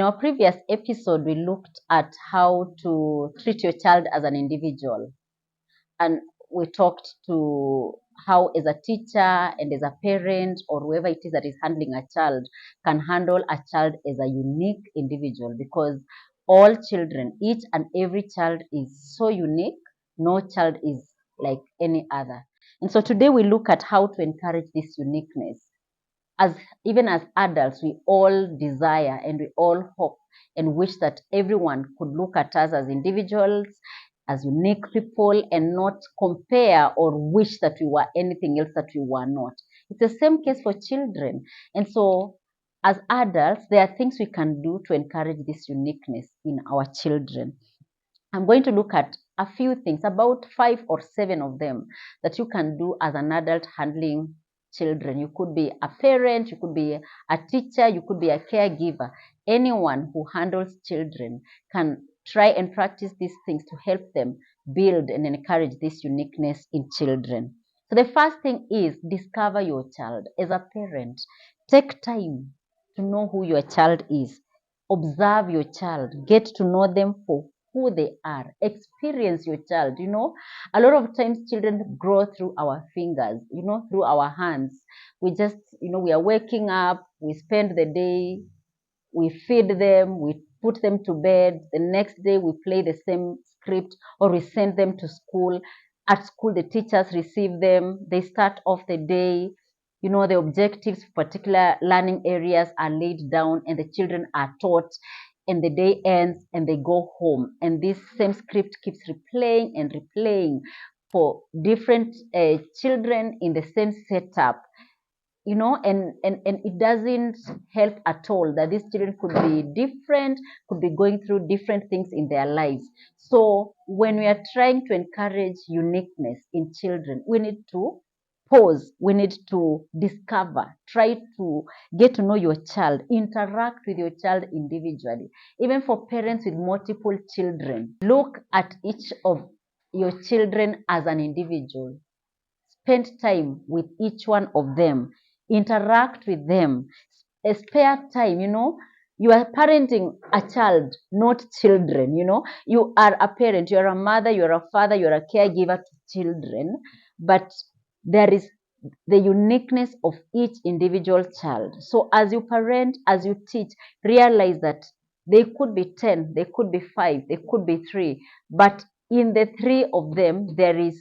In our previous episode, we looked at how to treat your child as an individual. And we talked to how, as a teacher and as a parent or whoever it is that is handling a child, can handle a child as a unique individual, because all children, each and every child, is so unique. No child is like any other. And so today we look at how to encourage this uniqueness. As even as adults, we all desire and we all hope and wish that everyone could look at us as individuals, as unique people, and not compare or wish that we were anything else that we were not. It's the same case for children. And so, as adults, there are things we can do to encourage this uniqueness in our children. I'm going to look at a few things, about 5 or 7 of them, that you can do as an adult handling children. You could be a parent, you could be a teacher, you could be a caregiver. Anyone who handles children can try and practice these things to help them build and encourage this uniqueness in children. So the first thing is discover your child. As a parent, take time to know who your child is. Observe your child, get to know them for who they are. Experience your child. A lot of times children grow through our fingers, through our hands. We just, we are waking up, we spend the day, we feed them, we put them to bed. The next day we play the same script, or we send them to school. At school, the teachers receive them. They start off the day. The objectives for particular learning areas are laid down and the children are taught, and the day ends and they go home. And this same script keeps replaying and replaying for different children in the same setup. And it doesn't help at all that these children could be different, could be going through different things in their lives. So when we are trying to encourage uniqueness in children, we need to pause, we need to discover, try to get to know your child, interact with your child individually. Even for parents with multiple children, look at each of your children as an individual. Spend time with each one of them, interact with them, spare time. You are parenting a child, not children. You are a parent, you are a mother, you are a father, you are a caregiver to children, but there is the uniqueness of each individual child. So as you parent, as you teach, realize that they could be 10, they could be 5, they could be 3, but in the 3 of them, there is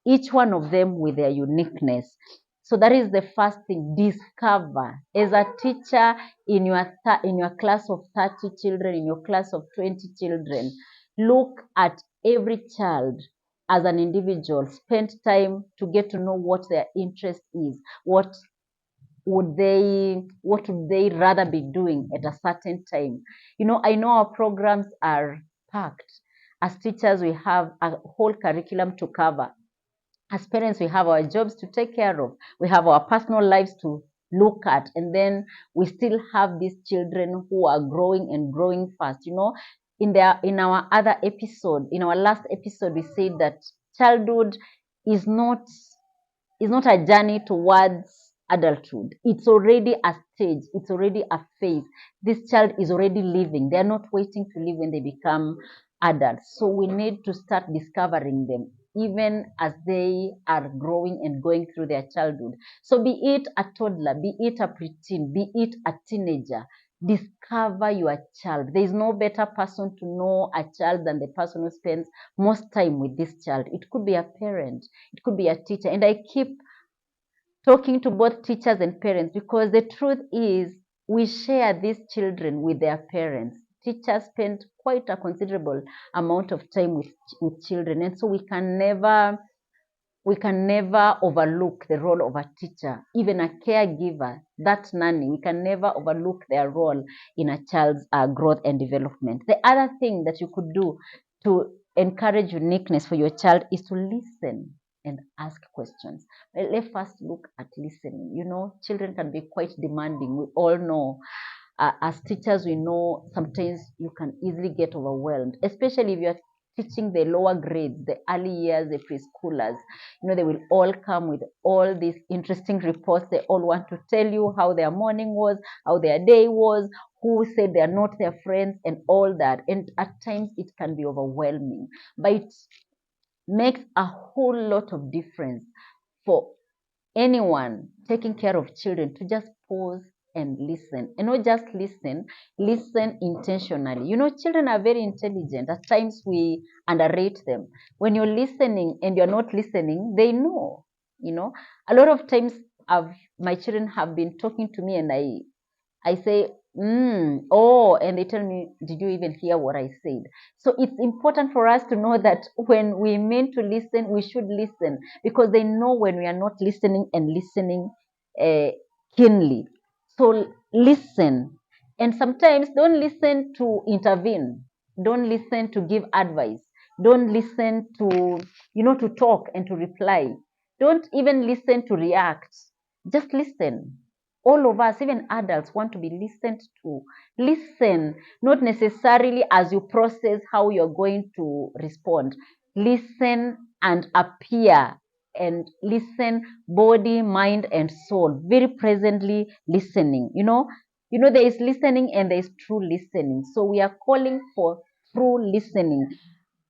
each one of them with their uniqueness. So that is the first thing. Discover. As a teacher, in your class of 30 children, in your class of 20 children, look at every child as an individual. Spend time to get to know what their interest is. What would they rather be doing at a certain time? I know our programs are packed. As teachers, we have a whole curriculum to cover. As parents, we have our jobs to take care of. We have our personal lives to look at. And then we still have these children who are growing and growing fast. In our other episode, in our last episode, we said that childhood is not a journey towards adulthood. It's already a stage. It's already a phase. This child is already living. They're not waiting to live when they become adults. So we need to start discovering them even as they are growing and going through their childhood. So be it a toddler, be it a preteen, be it a teenager, discover your child. There is no better person to know a child than the person who spends most time with this child. It could be a parent, it could be a teacher. And I keep talking to both teachers and parents, because the truth is we share these children with their parents. Teachers spend quite a considerable amount of time with children, and so we can never overlook the role of a teacher, even a caregiver, that nanny. We can never overlook their role in a child's growth and development. The other thing that you could do to encourage uniqueness for your child is to listen and ask questions. Well, let's first look at listening. Children can be quite demanding. We all know. As teachers, we know sometimes you can easily get overwhelmed, especially if you're teaching the lower grades, the early years, the preschoolers. They will all come with all these interesting reports. They all want to tell you how their morning was, how their day was, who said they are not their friends, and all that. And at times it can be overwhelming, but it makes a whole lot of difference for anyone taking care of children to just pause and listen, and not just listen intentionally. Children are very intelligent. At times we underrate them. When you're listening and you're not listening, they know. A lot of times my children have been talking to me, and I say, oh, and they tell me, did you even hear what I said? So it's important for us to know that when we mean to listen, we should listen, because they know when we are not listening and listening uh, keenly. So listen. And sometimes don't listen to intervene. Don't listen to give advice. Don't listen to talk and to reply. Don't even listen to react. Just listen. All of us, even adults, want to be listened to. Listen, not necessarily as you process how you're going to respond. Listen and appear, and listen, body, mind, and soul, very presently listening. There is listening and there is true listening. So we are calling for true listening,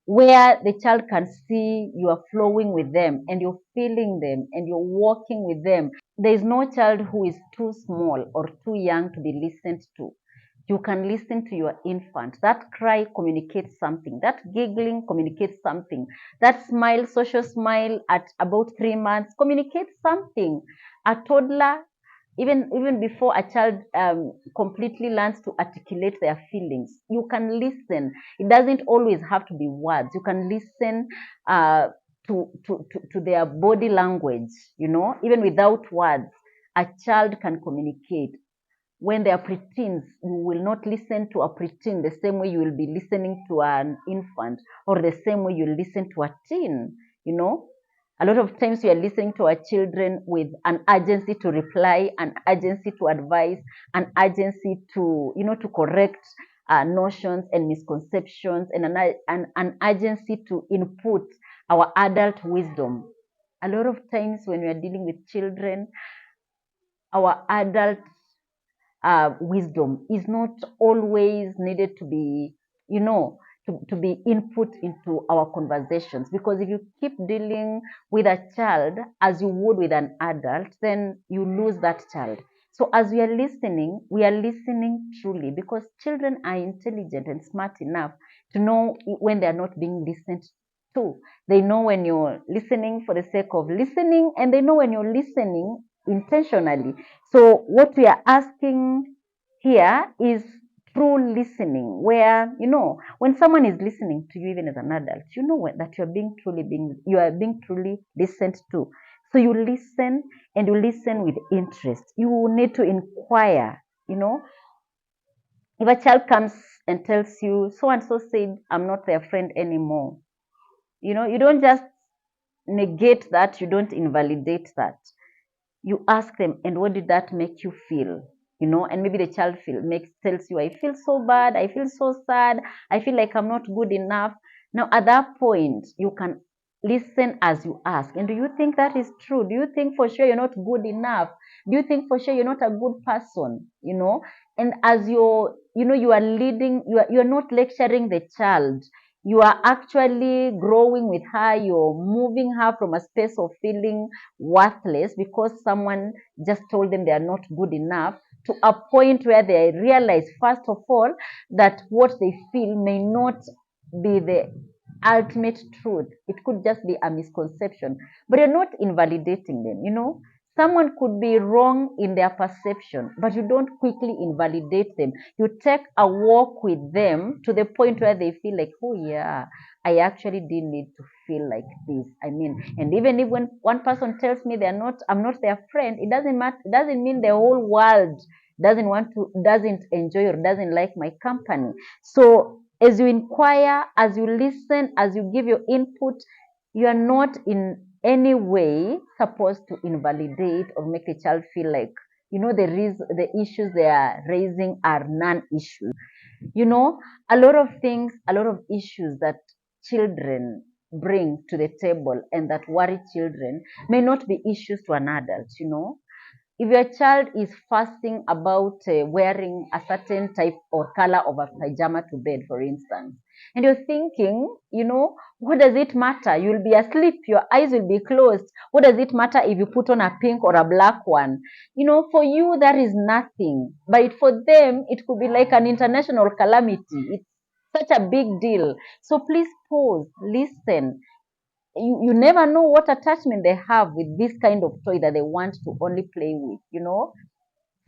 where the child can see you are flowing with them and you're feeling them and you're walking with them. There is no child who is too small or too young to be listened to. You can listen to your infant. That cry communicates something. That giggling communicates something. That smile, social smile at about 3 months, communicates something. A toddler, even before a child completely learns to articulate their feelings, you can listen. It doesn't always have to be words. You can listen to their body language. Even without words, a child can communicate. When they are preteens, you will not listen to a preteen the same way you will be listening to an infant, or the same way you listen to a teen. you know a lot of times we are listening to our children with an urgency to reply, an urgency to advise, an urgency to correct notions and misconceptions, and an urgency to input our adult wisdom. A lot of times when we are dealing with children, our adult wisdom is not always needed to be, to be input into our conversations. Because if you keep dealing with a child as you would with an adult, then you lose that child. So as we are listening truly, because children are intelligent and smart enough to know when they are not being listened to. They know when you're listening for the sake of listening, and they know when you're listening intentionally. So what we are asking here is true listening, where when someone is listening to you, even as an adult, that you are being truly listened to. So you listen, and you listen with interest. You need to inquire. If a child comes and tells you, so and so said I'm not their friend anymore, you don't just negate that. You don't invalidate that. You ask them, and what did that make you feel? And maybe the child tells you, I feel so bad, I feel so sad, I feel like I'm not good enough. Now at that point, you can listen as you ask. And do you think that is true? Do you think for sure you're not good enough? Do you think for sure you're not a good person? And as you are leading, you're not lecturing the child. You are actually growing with her. You're moving her from a space of feeling worthless because someone just told them they are not good enough, to a point where they realize, first of all, that what they feel may not be the ultimate truth. It could just be a misconception, but you're not invalidating them. Someone could be wrong in their perception, but you don't quickly invalidate them. You take a walk with them to the point where they feel like, oh yeah, I actually did need to feel like this. I mean, and even if when one person tells me I'm not their friend, it doesn't matter. It doesn't mean the whole world doesn't enjoy or doesn't like my company. So as you inquire, as you listen, as you give your input, you are not in any way supposed to invalidate or make a child feel like the issues they are raising are non-issues. A lot of things, a lot of issues that children bring to the table and that worry children may not be issues to an adult. If your child is fussing about wearing a certain type or color of a pajama to bed, for instance, and you're thinking, what does it matter? You'll be asleep, your eyes will be closed. What does it matter if you put on a pink or a black one? For you, that is nothing. But for them, it could be like an international calamity. It's such a big deal. So please pause, listen. You never know what attachment they have with this kind of toy that they want to only play with.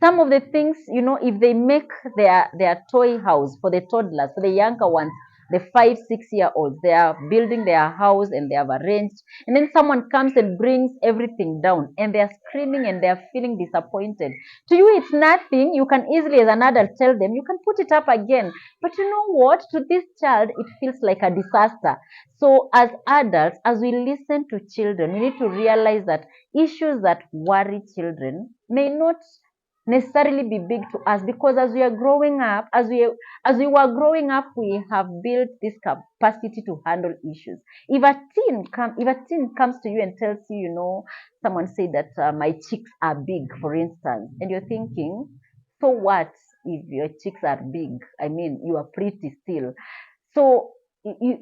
Some of the things, if they make their toy house for the toddlers, for the younger ones, the 5 6 year olds, they are building their house and they have arranged, and then someone comes and brings everything down and they are screaming and they are feeling disappointed. To you it's nothing. You can easily as an adult tell them you can put it up again, but you know what, to this child it feels like a disaster. So as adults, as we listen to children, we need to realize that issues that worry children may not necessarily be big to us, because as we are growing up, as we were growing up, we have built this capacity to handle issues. If a teen comes to you and tells you, someone said that my cheeks are big, for instance, and you're thinking, so what if your cheeks are big? I mean, you are pretty still. So it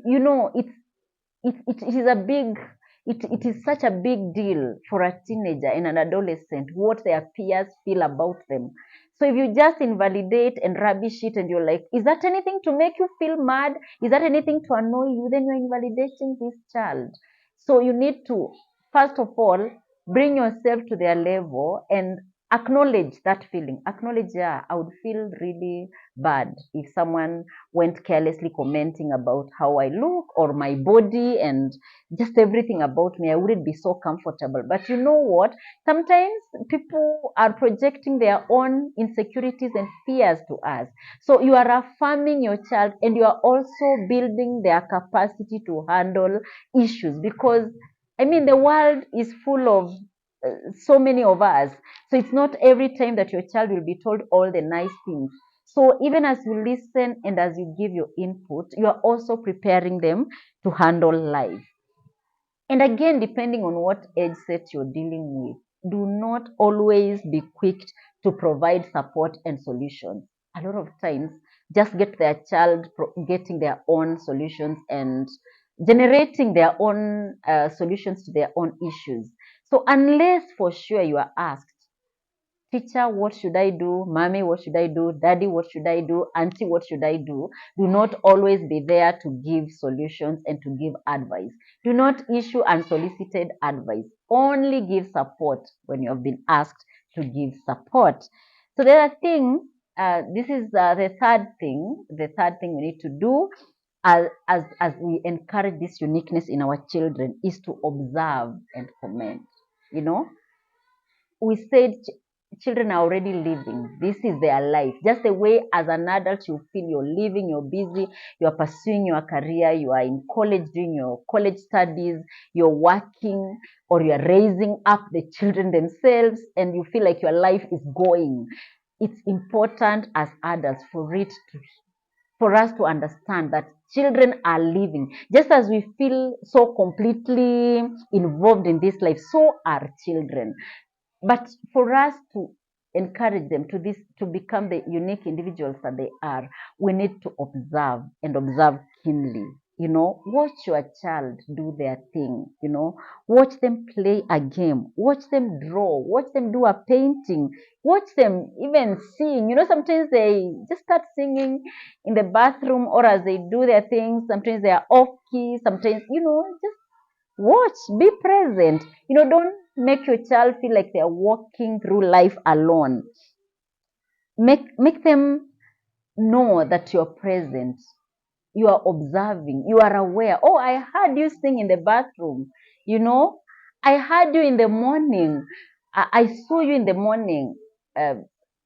is a big it is such a big deal for a teenager and an adolescent what their peers feel about them. So if you just invalidate and rubbish it and you're like, is that anything to make you feel mad? Is that anything to annoy you? Then you're invalidating this child. So you need to, first of all, bring yourself to their level and acknowledge that feeling. Acknowledge, yeah, I would feel really bad if someone went carelessly commenting about how I look or my body and just everything about me. I wouldn't be so comfortable. But you know what? Sometimes people are projecting their own insecurities and fears to us. So you are affirming your child and you are also building their capacity to handle issues, because I mean, the world is full of so many of us. So it's not every time that your child will be told all the nice things. So even as you listen and as you give your input, you are also preparing them to handle life. And again, depending on what age set you're dealing with, do not always be quick to provide support and solutions. A lot of times, just get their child getting their own solutions and generating their own solutions to their own issues. So, unless for sure you are asked, teacher, what should I do? Mommy, what should I do? Daddy, what should I do? Auntie, what should I do? Do not always be there to give solutions and to give advice. Do not issue unsolicited advice. Only give support when you have been asked to give support. So the other thing, this is the third thing. The third thing we need to do as we encourage this uniqueness in our children is to observe and comment. You know, we said children are already living. This is their life. Just the way as an adult you feel you're living, you're busy, you're pursuing your career, you are in college doing your college studies, you're working, or you're raising up the children themselves, and you feel like your life is going. It's important as adults for us to understand that children are living. Just as we feel so completely involved in this life, so are children. But for us to encourage them to become the unique individuals that they are, we need to observe and observe keenly. Watch your child do their thing. Watch them play a game, watch them draw, watch them do a painting, watch them even sing. Sometimes they just start singing in the bathroom or as they do their things. Sometimes they are off key, sometimes, just watch, be present. Don't make your child feel like they're walking through life alone. Make them know that you're present, you are observing, you are aware. Oh, I heard you sing in the bathroom. you know I heard you in the morning. I saw you in the morning, uh,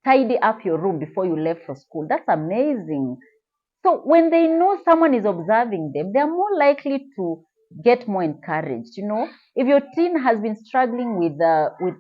tidy up your room before you left for school. That's amazing. So when they know someone is observing them, they are more likely to get more encouraged. If your teen has been struggling with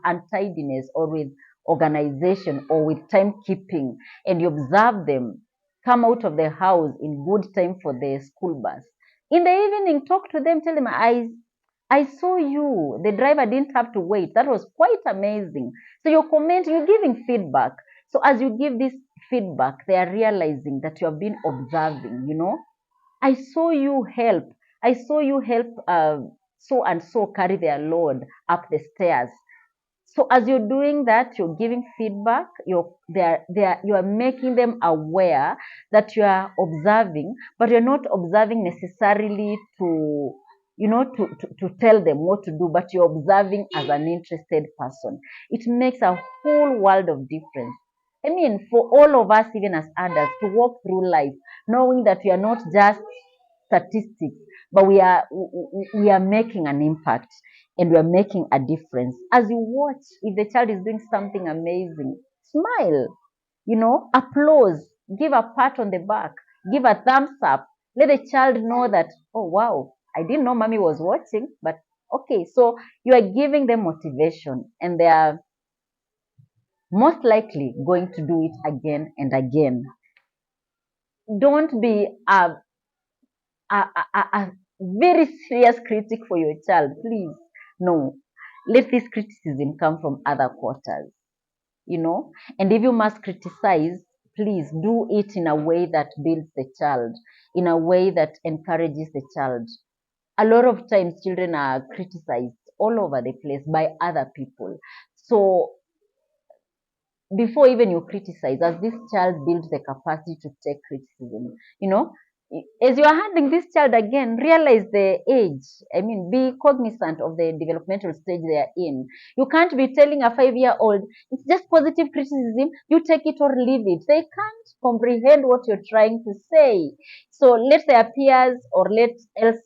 untidiness or with organization or with timekeeping, and you observe them come out of the house in good time for the school bus, In the evening, talk to them, tell them, I saw you. The driver didn't have to wait. That was quite amazing. So you're you're giving feedback. So as you give this feedback, they are realizing that you have been observing, I saw you help. I saw you help so and so carry their load up the stairs. So as you're doing that, you're giving feedback, you are making them aware that you are observing, but you're not observing necessarily to tell them what to do, but you're observing as an interested person. It makes a whole world of difference. I mean, for all of us, even as adults, to walk through life, knowing that we are not just statistics, but we are making an impact and we are making a difference. As you watch, if the child is doing something amazing, smile, applause, give a pat on the back, give a thumbs up. Let the child know that, oh, wow, I didn't know mommy was watching, but okay. So you are giving them motivation and they are most likely going to do it again and again. Don't be a very serious critic for your child, please. No, let this criticism come from other quarters, And if you must criticize, please do it in a way that builds the child, in a way that encourages the child. A lot of times, children are criticized all over the place by other people. So before even you criticize, as this child builds the capacity to take criticism, as you are handling this child again, realize the age. I mean, be cognizant of the developmental stage they are in. You can't be telling a 5-year-old, it's just positive criticism, you take it or leave it. They can't comprehend what you're trying to say. So let their peers or let else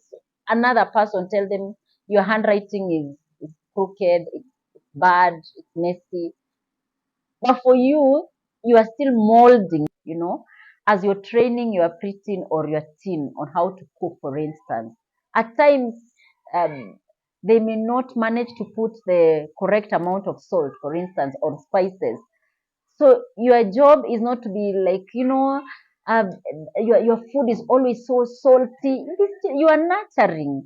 another person tell them your handwriting is crooked, it's bad, it's messy, but for you, you are still molding, as you're training your preteen or your teen on how to cook, for instance. At times, um, they may not manage to put the correct amount of salt, for instance, or spices. So your job is not to be like, um, your food is always so salty. You are nurturing.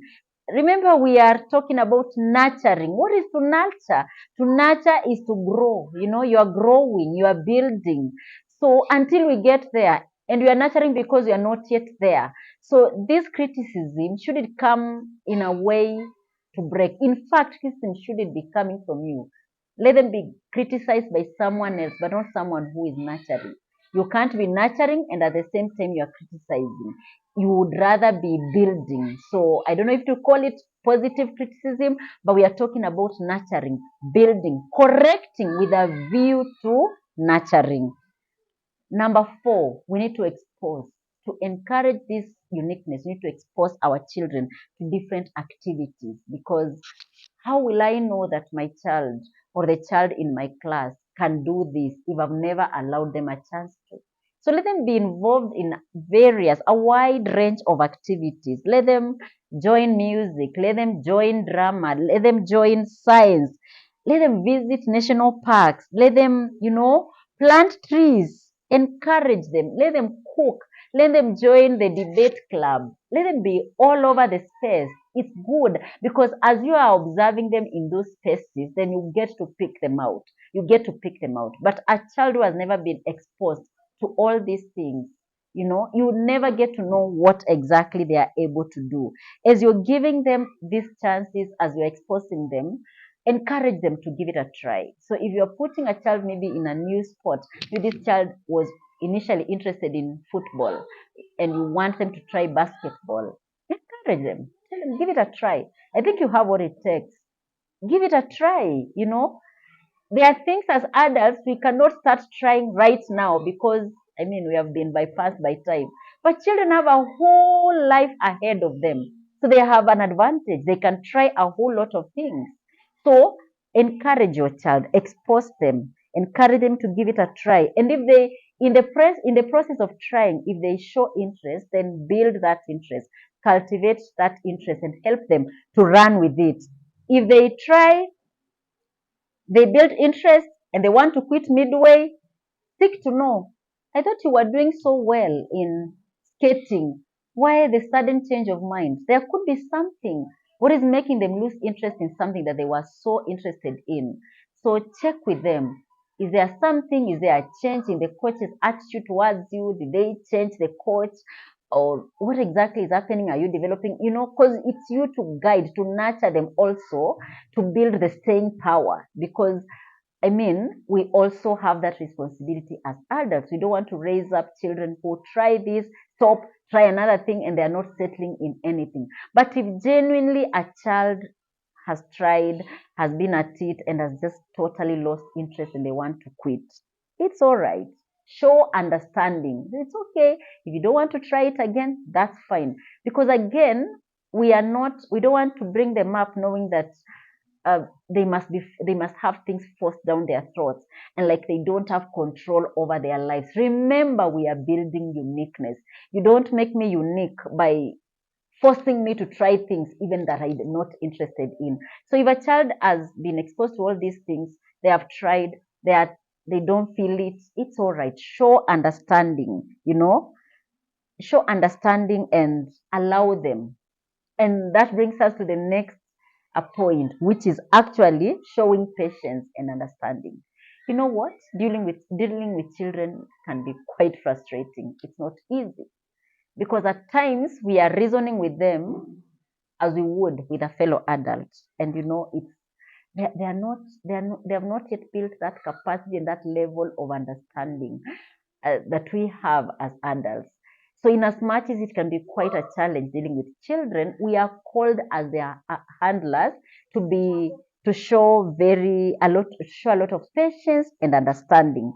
Remember, we are talking about nurturing. What is to nurture? To nurture is to grow. You are growing, you are building. So until we get there, and we are nurturing because we are not yet there. So this criticism, should it come in a way to break? In fact, criticism should it be coming from you? Let them be criticized by someone else, but not someone who is nurturing. You can't be nurturing and at the same time you are criticizing. You would rather be building. So I don't know if to call it positive criticism, but we are talking about nurturing, building, correcting with a view to nurturing. Number 4, we need to expose. To encourage this uniqueness, we need to expose our children to different activities, because how will I know that my child or the child in my class can do this if I've never allowed them a chance to? So let them be involved in a wide range of activities. Let them join music, let them join drama, let them join science, let them visit national parks, let them, plant trees, encourage them, let them cook, let them join the debate club, let them be all over the space. It's good because as you are observing them in those spaces, then you get to pick them out. You get to pick them out. But a child who has never been exposed to all these things, you never get to know what exactly they are able to do. As you're giving them these chances, as you're exposing them, encourage them to give it a try. So if you're putting a child maybe in a new sport, maybe this child was initially interested in football and you want them to try basketball, encourage them. Tell them, give it a try. I think you have what it takes. Give it a try. There are things as adults we cannot start trying right now because, I mean, we have been bypassed by time. But children have a whole life ahead of them. So they have an advantage. They can try a whole lot of things. So encourage your child, expose them, encourage them to give it a try. And if they, in the process of trying, if they show interest, then build that interest, cultivate that interest, and help them to run with it. If they try, they build interest, and they want to quit midway, seek to know. I thought you were doing so well in skating. Why the sudden change of mind? There could be something. What is making them lose interest in something that they were so interested in? So check with them. Is there something? Is there a change in the coach's attitude towards you? Did they change the coach? Or what exactly is happening? Are you developing? Because it's you to guide, to nurture them also, to build the staying power. Because I mean, we also have that responsibility as adults. We don't want to raise up children who try this, stop, try another thing, and they are not settling in anything. But if genuinely a child has tried, has been at it, and has just totally lost interest and they want to quit, it's all right. Show understanding. It's okay. If you don't want to try it again, that's fine. Because again, we don't want to bring them up knowing that they must have things forced down their throats and like they don't have control over their lives. Remember, we are building uniqueness. You don't make me unique by forcing me to try things even that I'm not interested in. So if a child has been exposed to all these things, they have tried, they don't feel it, it's all right. Show understanding, show understanding and allow them. And that brings us to the next point, which is actually showing patience and understanding. You know what? Dealing with children can be quite frustrating. It's not easy because at times we are reasoning with them as we would with a fellow adult, and it's they have not yet built that capacity and that level of understanding that we have as adults. So, in as much as it can be quite a challenge dealing with children, we are called as their handlers to show a lot of patience and understanding.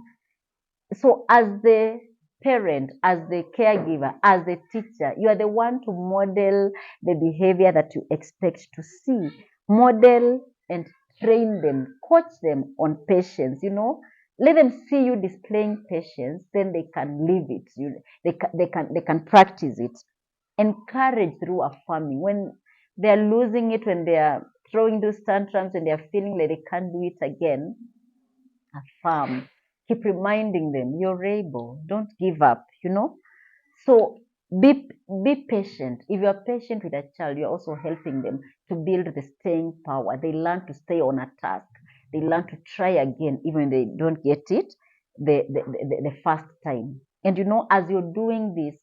So, as the parent, as the caregiver, as the teacher, you are the one to model the behavior that you expect to see. Model and train them, coach them on patience, let them see you displaying patience, then they can live it. They can practice it. Encourage through affirming. When they are losing it, when they are throwing those tantrums, and they are feeling like they can't do it again, affirm. Keep reminding them you're able. Don't give up. So be be patient. If you're patient with a child, you're also helping them to build the staying power. They learn to stay on a task. They learn to try again, even when they don't get it the first time. And as you're doing this,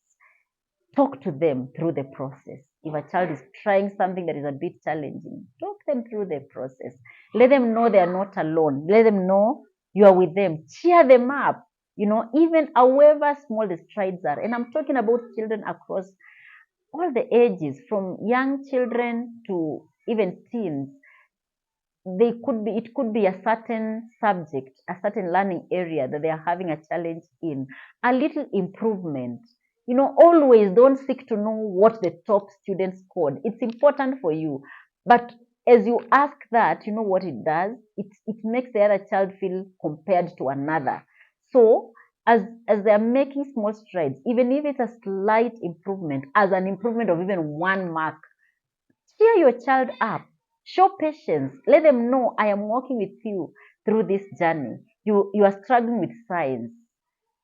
talk to them through the process. If a child is trying something that is a bit challenging, talk them through the process. Let them know they are not alone. Let them know you are with them. Cheer them up. Even however small the strides are. And I'm talking about children across all the ages, from young children to even teens. It could be a certain subject, a certain learning area that they are having a challenge in, a little improvement. Always don't seek to know what the top student scored. It's important for you, but as you ask that, you know what it does? It makes the other child feel compared to another. So as they are making small strides, even if it's a slight improvement, as an improvement of even 1 mark, cheer your child up. Show patience. Let them know I am working with you through this journey. You are struggling with science.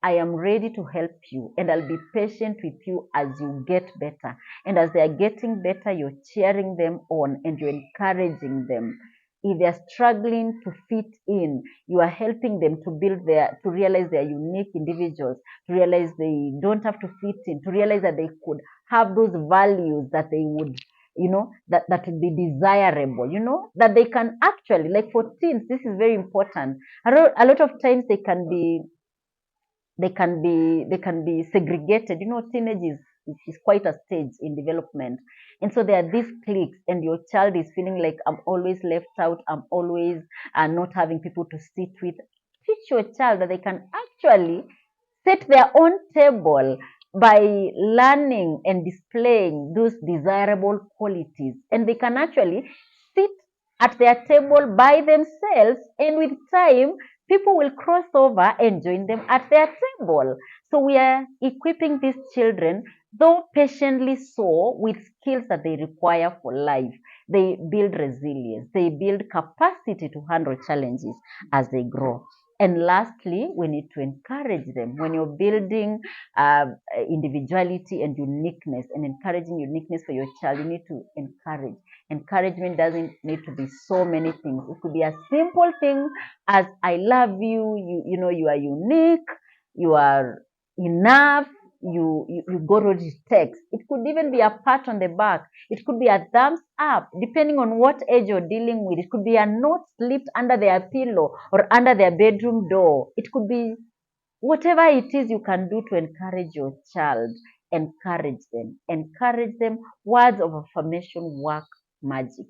I am ready to help you, and I'll be patient with you as you get better. And as they are getting better, you're cheering them on and you're encouraging them. If they're struggling to fit in, you are helping them to realize they're unique individuals, to realize they don't have to fit in, to realize that they could have those values that they would, that would be desirable, that they can actually, like for teens, this is very important. A lot of times they can be segregated. Teenage is quite a stage in development, and so there are these cliques, and your child is feeling like I'm always left out, I'm always not having people to sit with. Teach your child that they can actually set their own table by learning and displaying those desirable qualities, and they can actually sit at their table by themselves, and with time people will cross over and join them at their table. So we are equipping these children, though patiently so, with skills that they require for life. They build resilience, they build capacity to handle challenges as they grow. And lastly, we need to encourage them. When you're building individuality and uniqueness and encouraging uniqueness for your child, you need to encourage. Encouragement doesn't need to be so many things. It could be a simple thing as I love you, you are unique, you are enough, you go to this text. It could even be a pat on the back. It could be a thumbs up, depending on what age you're dealing with. It could be a note slipped under their pillow or under their bedroom door. It could be whatever it is you can do to encourage your child. Encourage them. Encourage them. Words of affirmation work magic.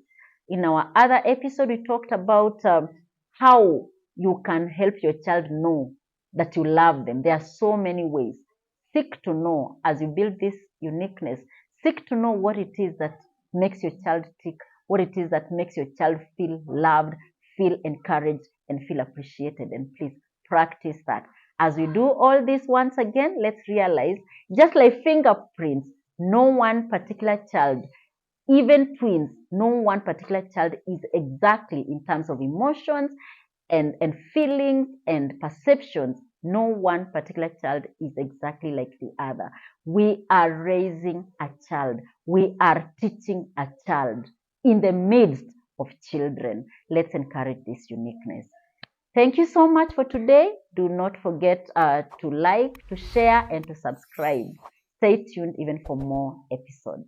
In our other episode, we talked about how you can help your child know that you love them. There are so many ways. Seek to know as you build this uniqueness. Seek to know what it is that makes your child tick, what it is that makes your child feel loved, feel encouraged, and feel appreciated. And please practice that. As we do all this once again, let's realize, just like fingerprints, no one particular child, even twins, no one particular child is exactly in terms of emotions and feelings and perceptions. No one particular child is exactly like the other. We are raising a child. We are teaching a child in the midst of children. Let's encourage this uniqueness. Thank you so much for today. Do not forget to like, to share, and to subscribe. Stay tuned even for more episodes.